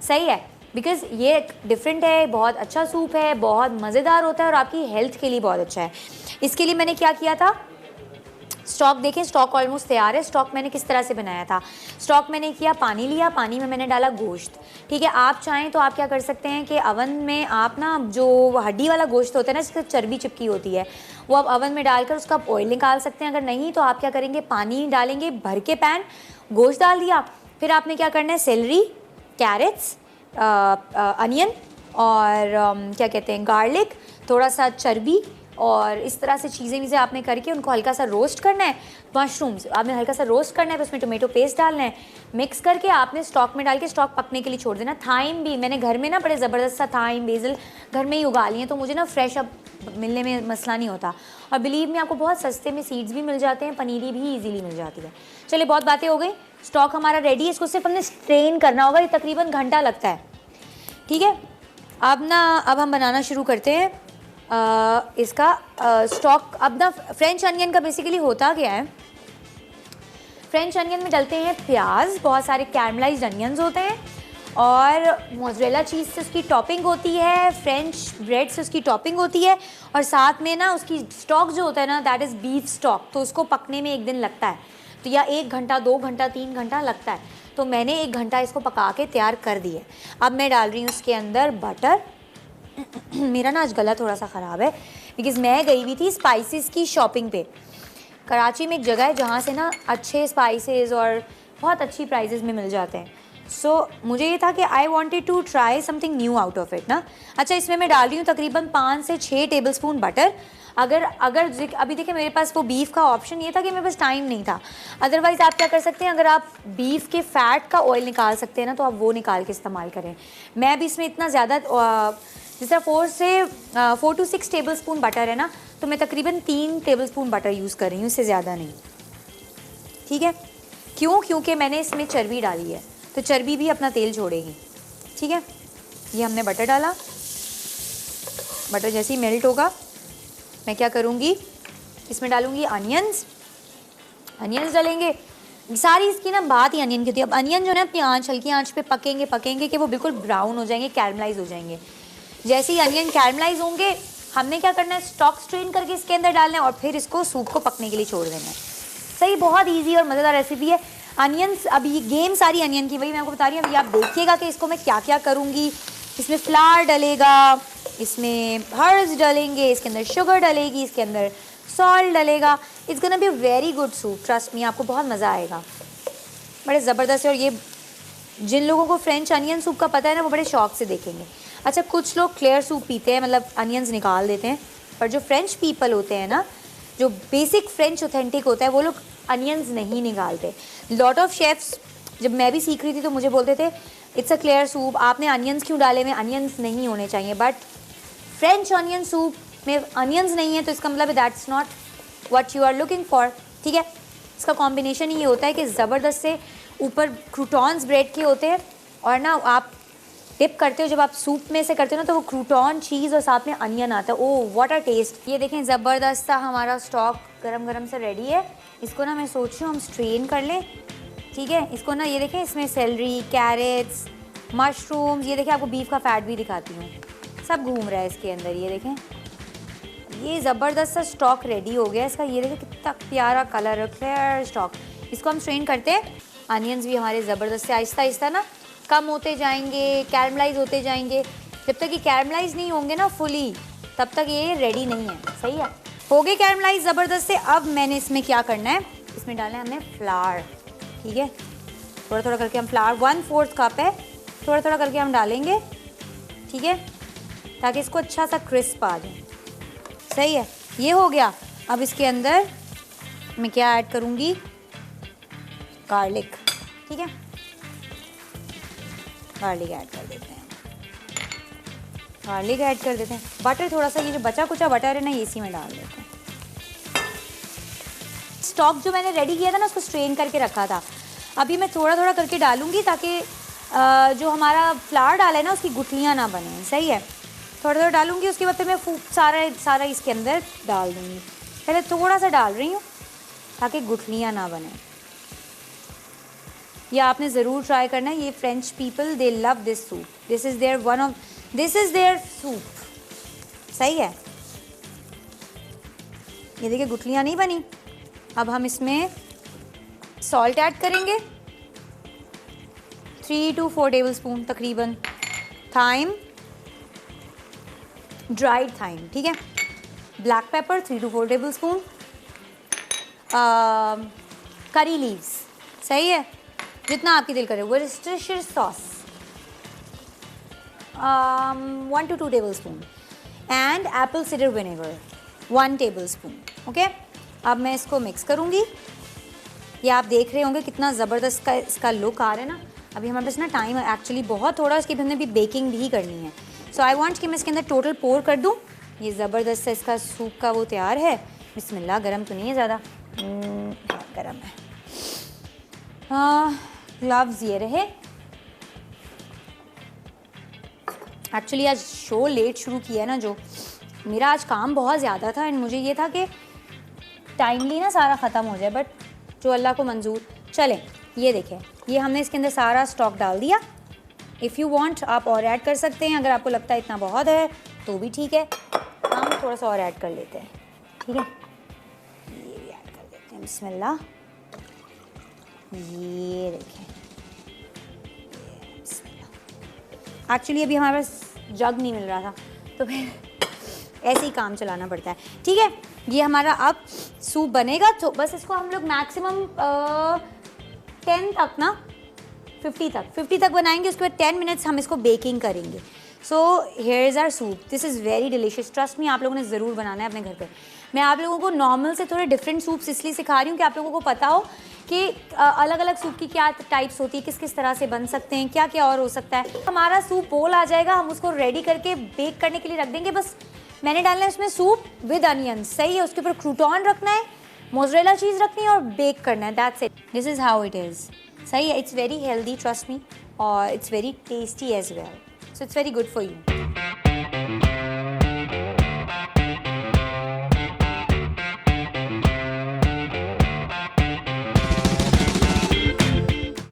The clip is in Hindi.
सही है, बिकॉज ये डिफरेंट है, बहुत अच्छा सूप है, बहुत मज़ेदार होता है और आपकी हेल्थ के लिए बहुत अच्छा है। इसके लिए मैंने क्या किया था, स्टॉक देखें, स्टॉक ऑलमोस्ट तैयार है। स्टॉक मैंने किस तरह से बनाया था, स्टॉक मैंने किया, पानी लिया, पानी में मैंने डाला गोश्त। ठीक है, आप चाहें तो आप क्या कर सकते हैं कि अवन में आप ना जो हड्डी वाला गोश्त होता है ना, जिससे चर्बी चिपकी होती है, वो आप अवन में डालकर उसका ऑयल निकाल सकते हैं। अगर नहीं तो आप क्या करेंगे, पानी डालेंगे भर के पैन, गोश्त डाल दिया, फिर आपने क्या करना है, सेलरी, कैरेट्स, अनियन और क्या कहते हैं गार्लिक, थोड़ा सा चर्बी और इस तरह से चीज़ें आपने करके उनको हल्का सा रोस्ट करना है। मशरूम्स आपने हल्का सा रोस्ट करना है, फिर उसमें टोमेटो पेस्ट डालना है, मिक्स करके आपने स्टॉक में डाल के स्टॉक पकने के लिए छोड़ देना। थाइम भी मैंने घर में ना बड़े ज़बरदस्त सा थाइम बेसिल घर में ही उगा लिए हैं, तो मुझे ना फ्रेश अब मिलने में मसला नहीं होता। और बिलीव में आपको बहुत सस्ते में सीड्स भी मिल जाते हैं, पनीरी भी ईजीली मिल जाती है। चलिए बहुत बातें हो गई, स्टॉक हमारा रेडी है, इसको सिर्फ हमने स्ट्रेन करना होगा, ये तकरीबन घंटा लगता है। ठीक है, अब हम बनाना शुरू करते हैं इसका स्टॉक। अब ना फ्रेंच अनियन का बेसिकली होता क्या है, फ्रेंच अनियन में डलते हैं प्याज, बहुत सारे कैरमलाइज्ड अनियंस होते हैं और मोज़रेला चीज़ से उसकी टॉपिंग होती है, फ्रेंच ब्रेड से उसकी टॉपिंग होती है और साथ में ना उसकी स्टॉक जो होता है ना, दैट इज़ बीफ स्टॉक, तो उसको पकने में 1 दिन लगता है, तो या 1 घंटा 2 घंटा 3 घंटा लगता है। तो मैंने 1 घंटा इसको पका के तैयार कर दिए। अब मैं डाल रही हूँ उसके अंदर बटर। मेरा ना आज गला थोड़ा सा ख़राब है बिकॉज़ मैं गई हुई थी स्पाइसेस की शॉपिंग पे। कराची में एक जगह है जहाँ से ना अच्छे स्पाइसेस और बहुत अच्छी प्राइसेस में मिल जाते हैं। सो मुझे ये था कि I wanted to try something new out of it ना। अच्छा, इसमें मैं डाल रही हूँ तकरीबन 5 से 6 टेबलस्पून बटर। अगर अभी देखिए मेरे पास वो बीफ का ऑप्शन ये था कि मेरे पास टाइम नहीं था, अदरवाइज़ आप क्या कर सकते हैं, अगर आप बीफ के फ़ैट का ऑयल निकाल सकते हैं ना, तो आप वो निकाल के इस्तेमाल करें। मैं अभी इसमें इतना ज़्यादा जिस तरह 4 to 6 टेबलस्पून बटर है ना, तो मैं तकरीबन 3 टेबलस्पून बटर यूज़ कर रही हूँ, इससे ज़्यादा नहीं। ठीक है, क्यों? क्योंकि मैंने इसमें चर्बी डाली है, तो चर्बी भी अपना तेल छोड़ेगी। ठीक है, ये हमने बटर डाला। बटर जैसे ही मेल्ट होगा मैं क्या करूँगी, इसमें डालूँगी अनियंस डालेंगे। सारी इसकी ना बात ही अनियन की होती है। अब अनियन जो है अपनी आँच, हल्की आँच पे पकेंगे कि वो बिल्कुल ब्राउन हो जाएंगे, कैरमलाइज हो जाएंगे। जैसे ही अनियन कैरमलाइज होंगे, हमने क्या करना है, स्टॉक स्ट्रेन करके इसके अंदर डालना है और फिर इसको सूप को पकने के लिए छोड़ देना है। सही, बहुत ईजी और मज़ेदार रेसिपी है। अनियंस, अभी ये गेम सारी अनियन की, वही मैं आपको बता रही हूँ। अभी आप देखिएगा कि इसको मैं क्या क्या करूँगी। इसमें फ्लावर डलेगा, इसमें हर्ब्स डलेंगे, इसके अंदर शुगर डलेगी, इसके अंदर सॉल्ट डलेगा। It's gonna be very good soup, trust me, आपको बहुत मज़ा आएगा, बड़े ज़बरदस्त है। और ये जिन लोगों को फ्रेंच अनियन सूप का पता है ना, वो बड़े शौक से देखेंगे। अच्छा, कुछ लोग क्लियर सूप पीते हैं, मतलब अनियंस निकाल देते हैं, पर जो फ्रेंच पीपल होते हैं ना, जो बेसिक फ्रेंच ऑथेंटिक होता है, वो लोग अनियंस नहीं निकालते। लॉट ऑफ शेफ्स, जब मैं भी सीख रही थी तो मुझे बोलते थे इट्स अ क्लियर सूप, आपने अनियंस क्यों डाले? में अनियंस नहीं होने चाहिए, बट फ्रेंच ऑनियन सूप में अनियंस नहीं है तो इसका मतलब that's not what you are looking for. ठीक है, इसका कॉम्बिनेशन ये होता है कि ज़बरदस्त से ऊपर क्रूटॉन्स ब्रेड के होते हैं और ना आप डिप करते हो, जब आप सूप में से करते हो ना, तो वो क्रूटॉन चीज़ और साथ में अनियन आता है। Oh what a taste. ये देखें, ज़बरदस्त सा हमारा स्टॉक गरम गरम से रेडी है। इसको ना मैं सोच रही हूँ हम स्ट्रेन कर लें। ठीक है, इसको ना ये देखें, इसमें सेलरी, कैरेट्स, मशरूम्स, ये देखें आपको बीफ का फैट भी दिखाती हूँ, सब घूम रहा है इसके अंदर। ये देखें, ये ज़बरदस्त सा स्टॉक रेडी हो गया इसका। ये देखें कितना प्यारा कलर है, क्लियर स्टॉक। इसको हम स्ट्रेन करते हैं। अनियंस भी हमारे ज़बरदस्त से आहिस्ता आहिस्ता ना कम होते जाएंगे, कैरमलाइज होते जाएंगे। जब तक ये कैरमलाइज नहीं होंगे ना फुली, तब तक ये रेडी नहीं है। सही है, हो गए कैरमलाइज ज़बरदस्त से। अब मैंने इसमें क्या करना है, इसमें डालना है हमने फ्लावर। ठीक है, थोड़ा थोड़ा करके हम फ्लावर, 1/4 कप है, थोड़ा थोड़ा करके हम डालेंगे। ठीक है, ताकि इसको अच्छा सा क्रिस्प आ जाए। सही है, ये हो गया। अब इसके अंदर मैं क्या ऐड करूँगी, गार्लिक। ठीक है, गार्लिक ऐड कर देते हैं, गार्लिक ऐड कर देते हैं। बटर थोड़ा सा, ये जो बचा कुचा बटर है ना, इसी में डाल देते हैं। स्टॉक जो मैंने रेडी किया था ना, उसको स्ट्रेन करके रखा था। अभी मैं थोड़ा थोड़ा करके डालूंगी ताकि जो हमारा फ्लावर डाला है ना, उसकी गुठलियाँ ना बने। सही है, थोड़ा थोड़ा डालूंगी, उसके बाद फिर मैं सारा इसके अंदर डाल दूँगी। पहले थोड़ा सा डाल रही हूँ ताकि गुठलियाँ ना बने। ये आपने ज़रूर ट्राई करना है। ये French people they love this soup, this is their soup. सही है, ये देखिए गुठलियाँ नहीं बनी। अब हम इसमें सॉल्ट ऐड करेंगे 3 to 4 टेबलस्पून तकरीबन। थाइम, ड्राइड थाइम, ठीक है। Black pepper 3 to 4 tablespoon. Curry leaves, सही है, जितना आपकी दिल करे। Worcestershire sauce 1 to 2 tablespoon and Apple cider vinegar 1 tablespoon. Okay, अब मैं इसको मिक्स करूँगी। ये आप देख रहे होंगे कितना ज़बरदस्त इसका लुक आ रहा है ना। अभी हमारे पास ना टाइम एक्चुअली बहुत थोड़ा, इसकी हमने भी बेकिंग भी करनी है। सो आई वांट कि मैं इसके अंदर टोटल पोर कर दूँ। ये ज़बरदस्त सा इसका सूप का वो तैयार है। बिस्मिल्लाह, गरम तो नहीं है ज़्यादा? गरम है। ग्लव्स ये रहे। एक्चुअली आज शो लेट शुरू किया है ना, जो मेरा आज काम बहुत ज़्यादा था एंड मुझे ये था कि टाइमली ना सारा ख़त्म हो जाए, बट जो अल्लाह को मंजूर। चलें, ये देखें, ये हमने इसके अंदर सारा स्टॉक डाल दिया। इफ़ यू वांट आप और ऐड कर सकते हैं, अगर आपको लगता है इतना बहुत है तो भी ठीक है। हम थोड़ा सा और ऐड कर लेते हैं, ठीक है। ये भी ऐड कर देते हैं, बिस्मिल्लाह। ये देखें, एक्चुअली अभी हमारे पास जग नहीं मिल रहा था तो फिर ऐसे ही काम चलाना पड़ता है, ठीक है। ये हमारा अब सूप बनेगा, तो बस इसको हम लोग मैक्सिमम 10 तक ना 50 तक बनाएंगे। उसके बाद 10 मिनट्स हम इसको बेकिंग करेंगे। So here is our soup, this is very delicious, trust me. आप लोगों ने ज़रूर बनाना है अपने घर पे। मैं आप लोगों को नॉर्मल से थोड़े डिफरेंट सूप्स इसलिए सिखा रही हूँ कि आप लोगों को पता हो कि अलग अलग सूप की क्या टाइप्स होती है, किस किस तरह से बन सकते हैं, क्या क्या और हो सकता है। हमारा सूप बोल आ जाएगा, हम उसको रेडी करके बेक करने के लिए रख देंगे। बस मैंने डालना है उसमें सूप विद अनियंस, सही है। उसके ऊपर क्रूटॉन रखना है, मोज़रेला चीज़ रखनी है और बेक करना है, that's it. This is how it is, सही है। It's very healthy, trust me, और it's very tasty as well, so it's very good for you.